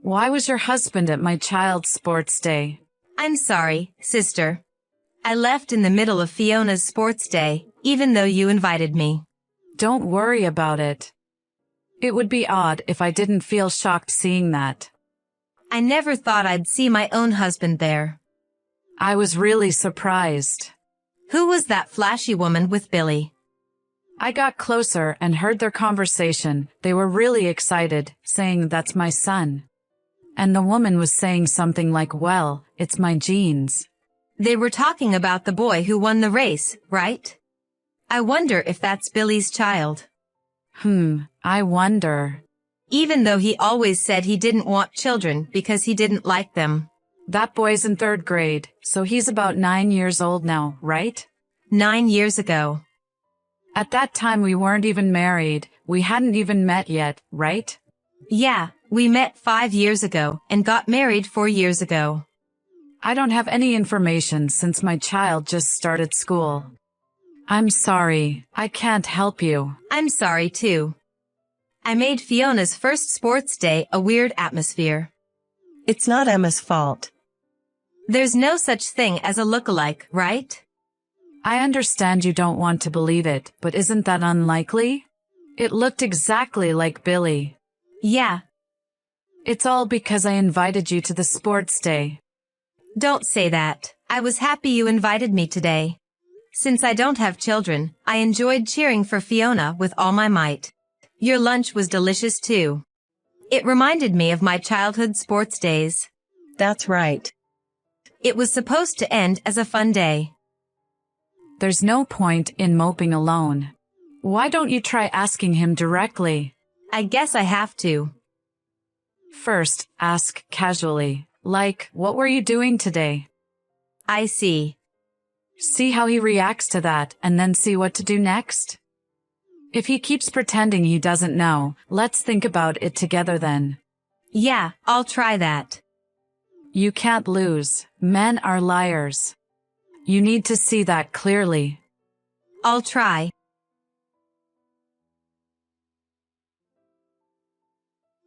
Why was your husband at my child's sports day? I'm sorry, sister. I left in the middle of Fiona's sports day, even though you invited me. Don't worry about it. It would be odd if I didn't feel shocked seeing that. I never thought I'd see my own husband there. I was really surprised. Who was that flashy woman with Billy? I got closer and heard their conversation. They were really excited, saying that's my son. And the woman was saying something like, well, it's my genes. They were talking about the boy who won the race, right? I wonder if that's Billy's child. I wonder. Even though he always said he didn't want children because he didn't like them. That boy's in 3rd grade, so he's about 9 years old now, right? 9 years ago. At that time we weren't even married. We hadn't even met yet, right? Yeah, we met 5 years ago and got married 4 years ago. I don't have any information since my child just started school. I'm sorry, I can't help you. I'm sorry too. I made Fiona's first sports day a weird atmosphere. It's not Emma's fault. There's no such thing as a look-alike, right? I understand you don't want to believe it, but isn't that unlikely? It looked exactly like Billy. Yeah. It's all because I invited you to the sports day. Don't say that. I was happy you invited me today. Since I don't have children, I enjoyed cheering for Fiona with all my might. Your lunch was delicious too. It reminded me of my childhood sports days. That's right. It was supposed to end as a fun day. There's no point in moping alone. Why don't you try asking him directly? I guess I have to. First, ask casually, like, what were you doing today? I see. See how he reacts to that, and then see what to do next? If he keeps pretending he doesn't know, let's think about it together then. Yeah, I'll try that. You can't lose. Men are liars. You need to see that clearly. I'll try.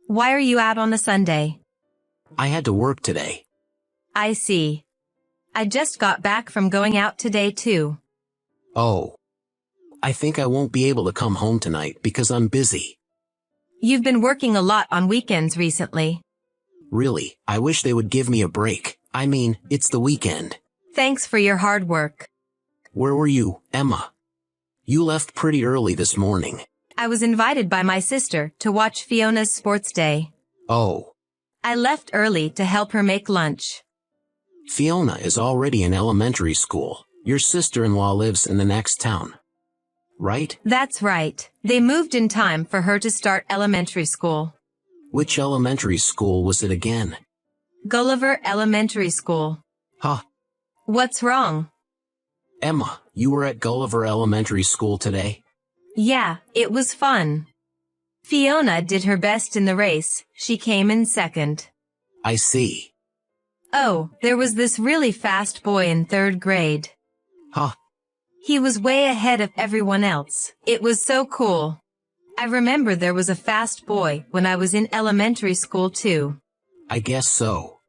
Why are you out on a Sunday? I had to work today. I see. I just got back from going out today too. Oh. I think I won't be able to come home tonight because I'm busy. You've been working a lot on weekends recently. Really, I wish they would give me a break. I mean, it's the weekend. Thanks for your hard work. Where were you, Emma? You left pretty early this morning. I was invited by my sister to watch Fiona's sports day. Oh. I left early to help her make lunch. Fiona is already in elementary school. Your sister-in-law lives in the next town. Right? That's right. They moved in time for her to start elementary school. Which elementary school was it again? Gulliver Elementary School. Huh. What's wrong? Emma, you were at Gulliver Elementary School today? Yeah, it was fun. Fiona did her best in the race. She came in second. I see. Oh, there was this really fast boy in 3rd grade. Huh. He was way ahead of everyone else. It was so cool. I remember there was a fast boy when I was in elementary school too. I guess so.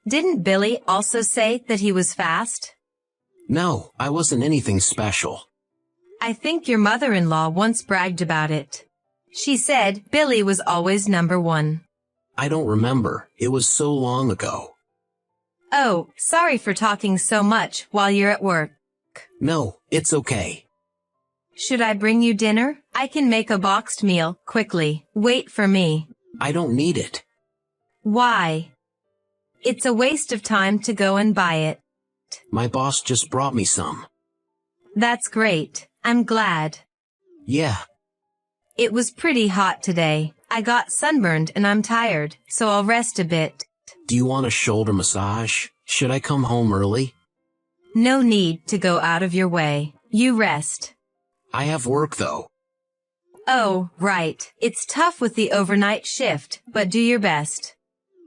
Didn't Billy also say that he was fast? No, I wasn't anything special. I think your mother-in-law once bragged about it. She said Billy was always number 1. I don't remember. It was so long ago. Oh, sorry for talking so much while you're at work. No, it's okay. Should I bring you dinner? I can make a boxed meal quickly. Wait for me. I don't need it. Why? It's a waste of time to go and buy it. My boss just brought me some. That's great. I'm glad. Yeah. It was pretty hot today. I got sunburned and I'm tired, so I'll rest a bit. Do you want a shoulder massage? Should I come home early? No need to go out of your way. You rest. I have work though. Oh, right. It's tough with the overnight shift, but do your best.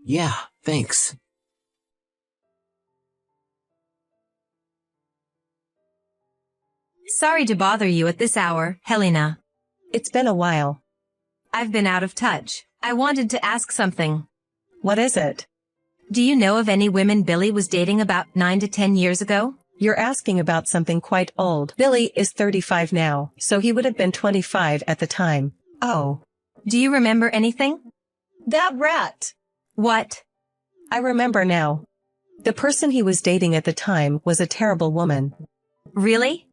Yeah, thanks. Sorry to bother you at this hour, Helena. It's been a while. I've been out of touch. I wanted to ask something. What is it? Do you know of any women Billy was dating about 9 to 10 years ago? You're asking about something quite old. Billy is 35 now, so he would have been 25 at the time. Oh. Do you remember anything? That rat! What? I remember now. The person he was dating at the time was a terrible woman. Really?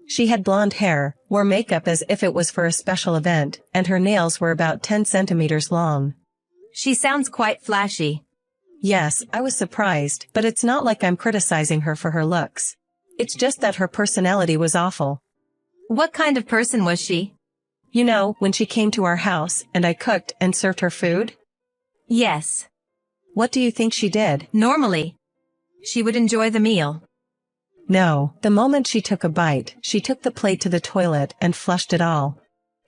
She had blonde hair, wore makeup as if it was for a special event, and her nails were about 10 centimeters long. She sounds quite flashy. Yes, I was surprised, but it's not like I'm criticizing her for her looks. It's just that her personality was awful. What kind of person was she? You know, when she came to our house, and I cooked and served her food? Yes. What do you think she did? Normally, she would enjoy the meal. No, the moment she took a bite, she took the plate to the toilet and flushed it all.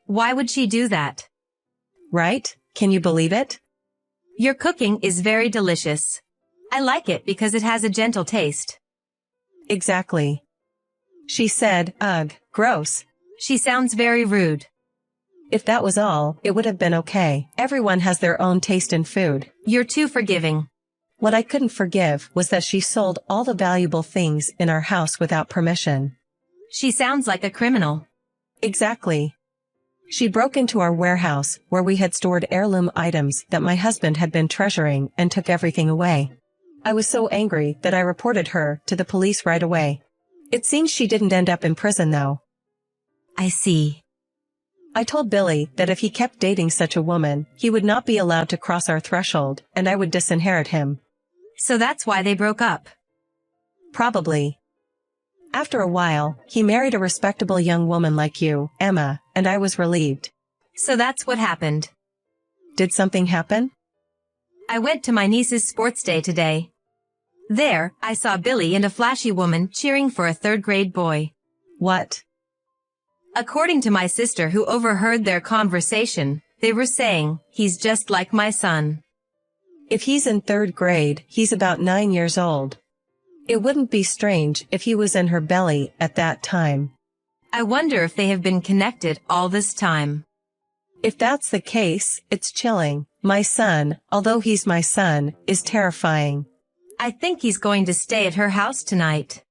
Why would she do that? Right? Can you believe it? Your cooking is very delicious. I like it because it has a gentle taste. Exactly. She said, ugh, gross. She sounds very rude. If that was all, it would have been okay. Everyone has their own taste in food. You're too forgiving. What I couldn't forgive was that she sold all the valuable things in our house without permission. She sounds like a criminal. Exactly. She broke into our warehouse, where we had stored heirloom items that my husband had been treasuring, and took everything away. I was so angry that I reported her to the police right away. It seems she didn't end up in prison though. I see. I told Billy that if he kept dating such a woman, he would not be allowed to cross our threshold, and I would disinherit him. So that's why they broke up. Probably. After a while, he married a respectable young woman like you, Emma, and I was relieved. So that's what happened. Did something happen? I went to my niece's sports day today. There, I saw Billy and a flashy woman cheering for a third-grade boy. What? According to my sister who overheard their conversation, they were saying, he's just like my son. If he's in third grade, he's about 9 years old. It wouldn't be strange if he was in her belly at that time. I wonder if they have been connected all this time. If that's the case, it's chilling. My son, although he's my son, is terrifying. I think he's going to stay at her house tonight.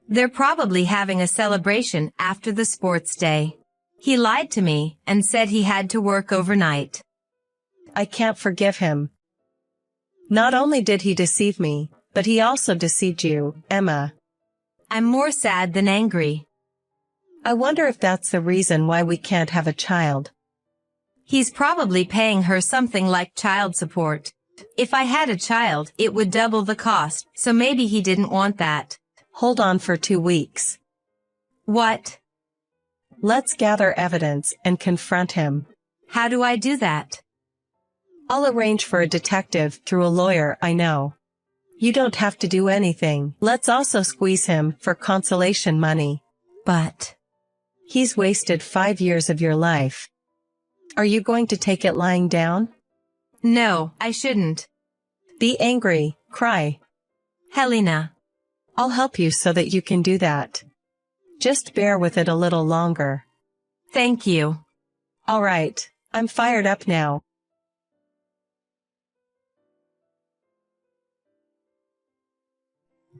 They're probably having a celebration after the sports day. He lied to me and said he had to work overnight. I can't forgive him. Not only did he deceive me, but he also deceived you, Emma. I'm more sad than angry. I wonder if that's the reason why we can't have a child. He's probably paying her something like child support. If I had a child, it would double the cost, so maybe he didn't want that. Hold on for 2 weeks. What? Let's gather evidence and confront him. How do I do that? I'll arrange for a detective through a lawyer I know. You don't have to do anything. Let's also squeeze him for consolation money. But he's wasted 5 years of your life. Are you going to take it lying down? No, I shouldn't. Be angry, cry. Helena. I'll help you so that you can do that. Just bear with it a little longer. Thank you. All right, I'm fired up now.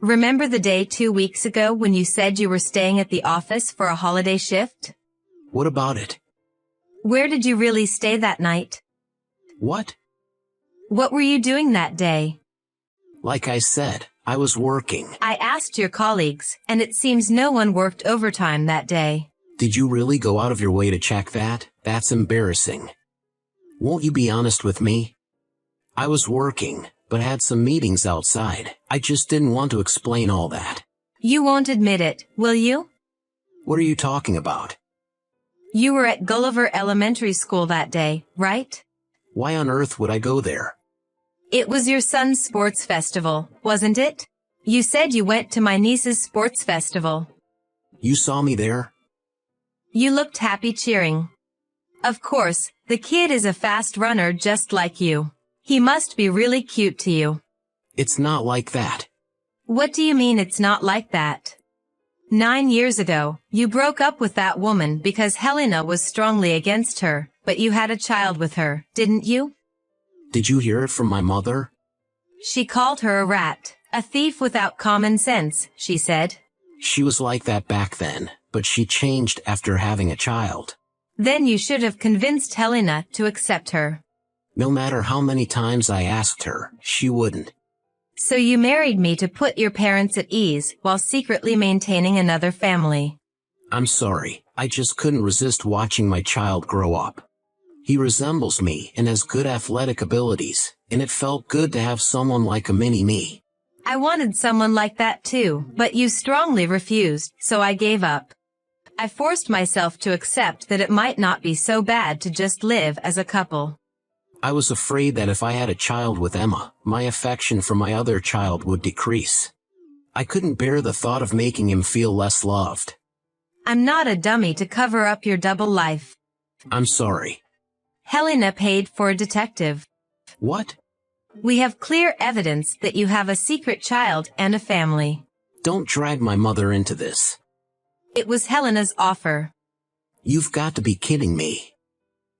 Remember the day 2 weeks ago when you said you were staying at the office for a holiday shift? What about it? Where did you really stay that night? What? What were you doing that day? Like I said, I was working. I asked your colleagues, and it seems no one worked overtime that day. Did you really go out of your way to check that? That's embarrassing. Won't you be honest with me? I was working, but had some meetings outside. I just didn't want to explain all that. You won't admit it, will you? What are you talking about? You were at Gulliver Elementary School that day, right? Why on earth would I go there? It was your son's sports festival, wasn't it? You said you went to my niece's sports festival. You saw me there? You looked happy cheering. Of course, the kid is a fast runner just like you. He must be really cute to you. It's not like that. What do you mean it's not like that? 9 years ago, you broke up with that woman because Helena was strongly against her, but you had a child with her, didn't you? Did you hear it from my mother? She called her a rat, a thief without common sense, she said. She was like that back then, but she changed after having a child. Then you should have convinced Helena to accept her. No matter how many times I asked her, she wouldn't. So you married me to put your parents at ease while secretly maintaining another family. I'm sorry, I just couldn't resist watching my child grow up. He resembles me and has good athletic abilities, and it felt good to have someone like a mini-me. I wanted someone like that too, but you strongly refused, so I gave up. I forced myself to accept that it might not be so bad to just live as a couple. I was afraid that if I had a child with Emma, my affection for my other child would decrease. I couldn't bear the thought of making him feel less loved. I'm not a dummy to cover up your double life. I'm sorry. Helena paid for a detective. What? We have clear evidence that you have a secret child and a family. Don't drag my mother into this. It was Helena's offer. You've got to be kidding me.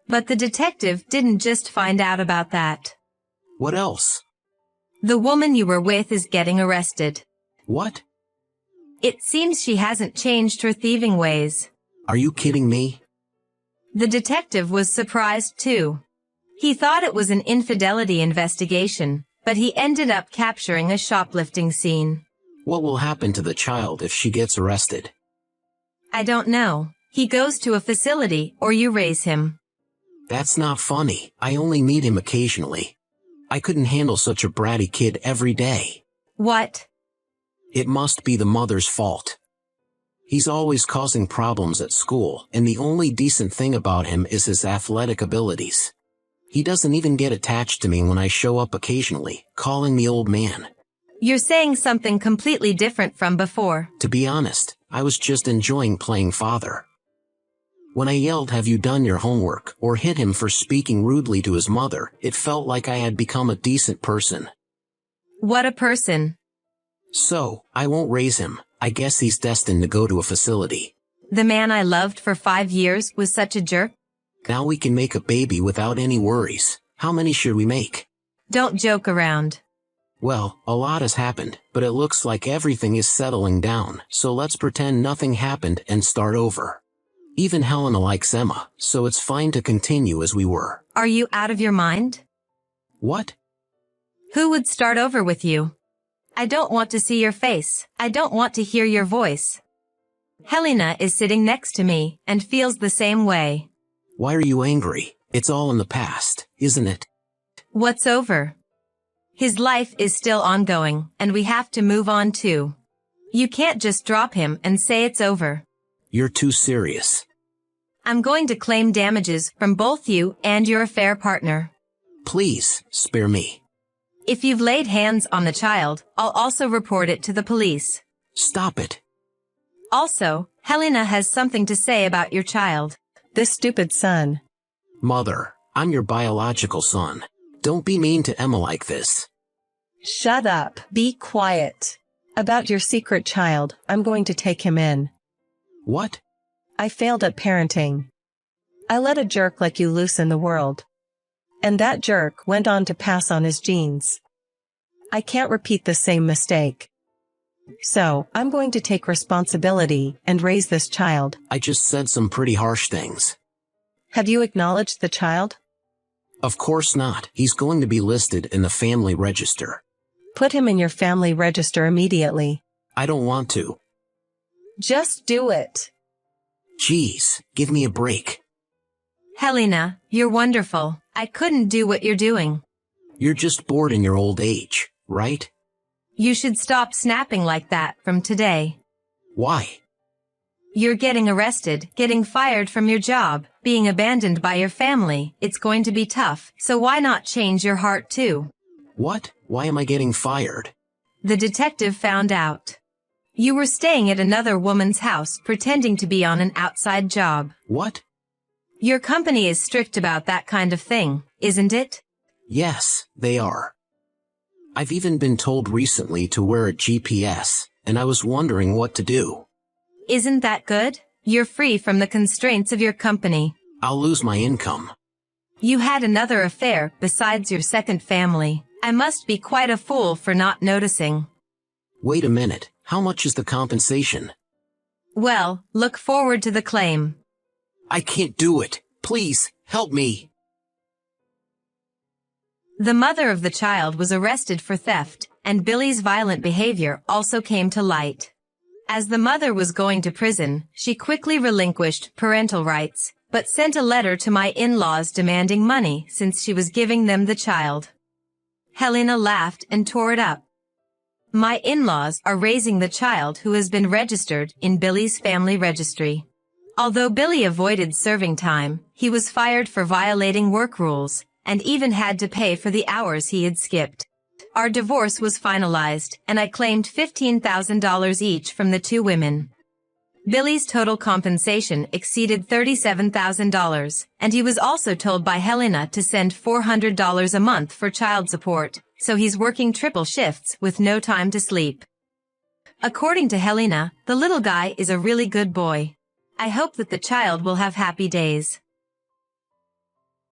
But the detective didn't just find out about that. What else? The woman you were with is getting arrested. What? It seems she hasn't changed her thieving ways. Are you kidding me? The detective was surprised too. He thought it was an infidelity investigation, but he ended up capturing a shoplifting scene. What will happen to the child if she gets arrested? I don't know. He goes to a facility or you raise him. That's not funny. I only meet him occasionally. I couldn't handle such a bratty kid every day. What? It must be the mother's fault. He's always causing problems at school, and the only decent thing about him is his athletic abilities. He doesn't even get attached to me when I show up occasionally, calling me old man. You're saying something completely different from before. To be honest, I was just enjoying playing father. When I yelled, "Have you done your homework?" or hit him for speaking rudely to his mother, it felt like I had become a decent person. What a person. So, I won't raise him. I guess he's destined to go to a facility. The man I loved for 5 years was such a jerk. Now we can make a baby without any worries. How many should we make? Don't joke around. Well, a lot has happened, but it looks like everything is settling down, so let's pretend nothing happened and start over. Even Helena likes Emma, so it's fine to continue as we were. Are you out of your mind? What? Who would start over with you? I don't want to see your face. I don't want to hear your voice. Helena is sitting next to me and feels the same way. Why are you angry? It's all in the past, isn't it? What's over? His life is still ongoing, and we have to move on too. You can't just drop him and say it's over. You're too serious. I'm going to claim damages from both you and your affair partner. Please, spare me. If you've laid hands on the child, I'll also report it to the police. Stop it. Also, Helena has something to say about your child. This stupid son. Mother, I'm your biological son. Don't be mean to Emma like this. Shut up. Be quiet. About your secret child, I'm going to take him in. What? I failed at parenting. I let a jerk like you loose in the world. And that jerk went on to pass on his genes. I can't repeat the same mistake. So, I'm going to take responsibility and raise this child. I just said some pretty harsh things. Have you acknowledged the child? Of course not. He's going to be listed in the family register. Put him in your family register immediately. I don't want to. Just do it. Jeez, give me a break. Helena, you're wonderful. I couldn't do what you're doing. You're just bored in your old age, right? You should stop snapping like that from today. Why? You're getting arrested, getting fired from your job, being abandoned by your family. It's going to be tough, so why not change your heart too? What? Why am I getting fired? The detective found out. You were staying at another woman's house pretending to be on an outside job. What? Your company is strict about that kind of thing, isn't it? Yes, they are. I've even been told recently to wear a GPS, and I was wondering what to do. Isn't that good? You're free from the constraints of your company. I'll lose my income. You had another affair besides your second family. I must be quite a fool for not noticing. Wait a minute, how much is the compensation? Well, look forward to the claim. I can't do it. Please, help me. The mother of the child was arrested for theft, and Billy's violent behavior also came to light. As the mother was going to prison, she quickly relinquished parental rights, but sent a letter to my in-laws demanding money since she was giving them the child. Helena laughed and tore it up. My in-laws are raising the child who has been registered in Billy's family registry. Although Billy avoided serving time, he was fired for violating work rules, and even had to pay for the hours he had skipped. Our divorce was finalized, and I claimed $15,000 each from the two women. Billy's total compensation exceeded $37,000, and he was also told by Helena to send $400 a month for child support, so he's working triple shifts with no time to sleep. According to Helena, the little guy is a really good boy. I hope that the child will have happy days.